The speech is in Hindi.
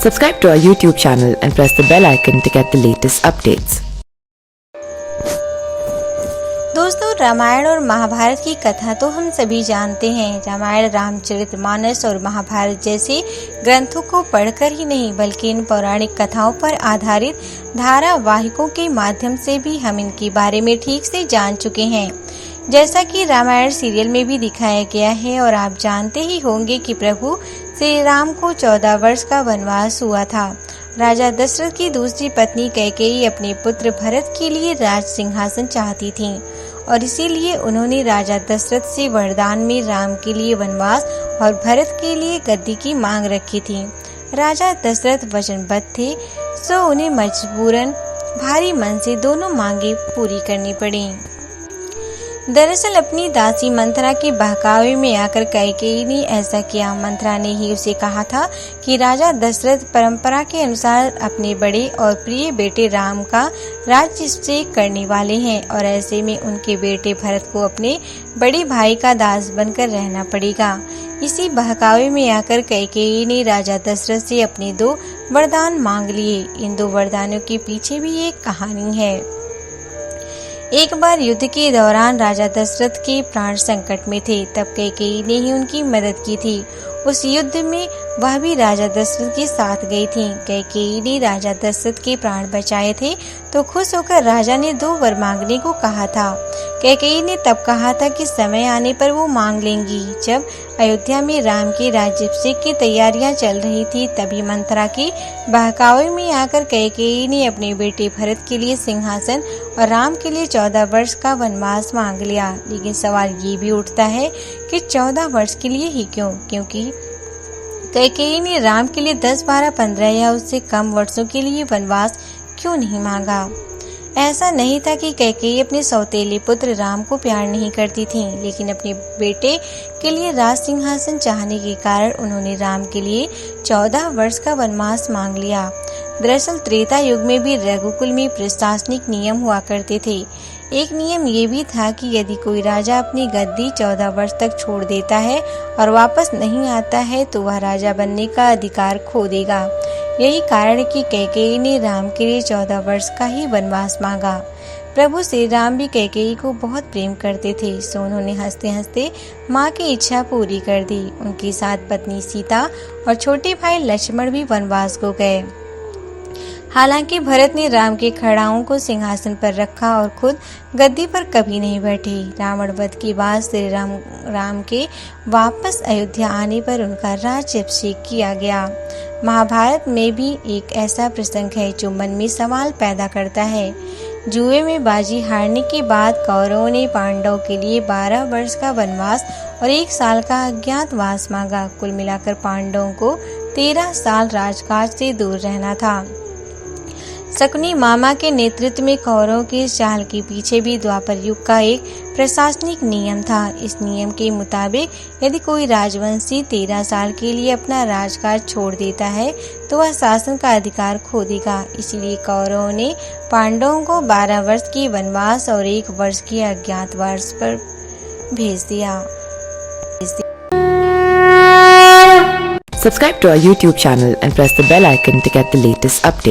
Subscribe to our YouTube channel and press the bell icon to get the latest updates. दोस्तों, रामायण और महाभारत की कथा तो हम सभी जानते हैं। रामायण, रामचरितमानस और महाभारत जैसे ग्रंथों को पढ़कर ही नहीं बल्कि इन पौराणिक कथाओं पर आधारित धारावाहिकों के माध्यम से भी हम इनके बारे में ठीक से जान चुके हैं, जैसा कि रामायण सीरियल में भी दिखाया गया है। और आप जानते ही होंगे कि प्रभु श्री राम को 14 वर्ष का वनवास हुआ था। राजा दशरथ की दूसरी पत्नी कैकेयी अपने पुत्र भरत के लिए राज सिंहासन चाहती थी और इसीलिए उन्होंने राजा दशरथ से वरदान में राम के लिए वनवास और भरत के लिए गद्दी की मांग रखी थी। राजा दशरथ वचनबद्ध थे, सो उन्हें मजबूरन भारी मन से दोनों मांगे पूरी करनी पड़ी। दरअसल अपनी दासी मंथरा के बहकावे में आकर कैकेयी ने ऐसा किया। मंथरा ने ही उसे कहा था कि राजा दशरथ परंपरा के अनुसार अपने बड़े और प्रिय बेटे राम का राज्याभिषेक करने वाले हैं और ऐसे में उनके बेटे भरत को अपने बड़े भाई का दास बनकर रहना पड़ेगा। इसी बहकावे में आकर कैकेयी ने राजा दशरथ से अपने 2 वरदान मांग लिए। इन 2 वरदानों के पीछे भी एक कहानी है। एक बार युद्ध के दौरान राजा दशरथ के प्राण संकट में थे, तब कैकेयी ने ही उनकी मदद की थी। उस युद्ध में वह भी राजा दशरथ के साथ गई थी। कैकेयी ने राजा दशरथ के प्राण बचाए थे तो खुश होकर राजा ने 2 वर मांगने को कहा था। कैकेयी ने तब कहा था कि समय आने पर वो मांग लेंगी। जब अयोध्या में राम के राज्याभिषेक की तैयारियां चल रही थी, तभी मंथरा के बहकावे में आकर कैकेयी ने अपने बेटे भरत के लिए सिंहासन और राम के लिए 14 वर्ष का वनवास मांग लिया। लेकिन सवाल ये भी उठता है कि 14 वर्ष के लिए ही क्यों? क्योंकि कैकेयी ने राम के लिए 10, 12, 15 या उससे कम वर्षों के लिए वनवास क्यों नहीं मांगा? ऐसा नहीं था कि कैकेयी अपने सौतेले पुत्र राम को प्यार नहीं करती थी, लेकिन अपने बेटे के लिए राज सिंहासन चाहने के कारण उन्होंने राम के लिए 14 वर्ष का वनवास मांग लिया। दरअसल त्रेता युग में भी रघुकुल में प्रशासनिक नियम हुआ करते थे। एक नियम ये भी था कि यदि कोई राजा अपनी गद्दी 14 वर्ष तक छोड़ देता है और वापस नहीं आता है तो वह राजा बनने का अधिकार खो देगा। यही कारण है कि कैकेयी ने राम के लिए 14 वर्ष का ही वनवास मांगा। प्रभु श्री राम भी कैकेयी को बहुत प्रेम करते थे, सो उन्होंने हंसते हंसते माँ की इच्छा पूरी कर दी। उनके साथ पत्नी सीता और छोटे भाई लक्ष्मण भी वनवास को गए। हालांकि भरत ने राम के खड़ाओं को सिंहासन पर रखा और खुद गद्दी पर कभी नहीं बैठे। रावण वध के बाद श्री राम के वापस अयोध्या आने पर उनका राज्याभिषेक किया गया। महाभारत में भी एक ऐसा प्रसंग है जो मन में सवाल पैदा करता है। जुए में बाजी हारने के बाद कौरवों ने पांडवों के लिए 12 वर्ष का वनवास और 1 साल का अज्ञातवास मांगा। कुल मिलाकर पांडवों को 13 साल राजकाज से दूर रहना था। शकुनी मामा के नेतृत्व में कौरवों की चाल के पीछे भी द्वापर युग का एक प्रशासनिक नियम था। इस नियम के मुताबिक यदि कोई राजवंशी 13 साल के लिए अपना राजकाज छोड़ देता है तो वह शासन का अधिकार खो देगा। इसलिए कौरवों ने पांडवों को 12 वर्ष की वनवास और 1 वर्ष की अज्ञातवास पर भेज दिया। Subscribe to our YouTube channel and press the bell icon to get the latest updates.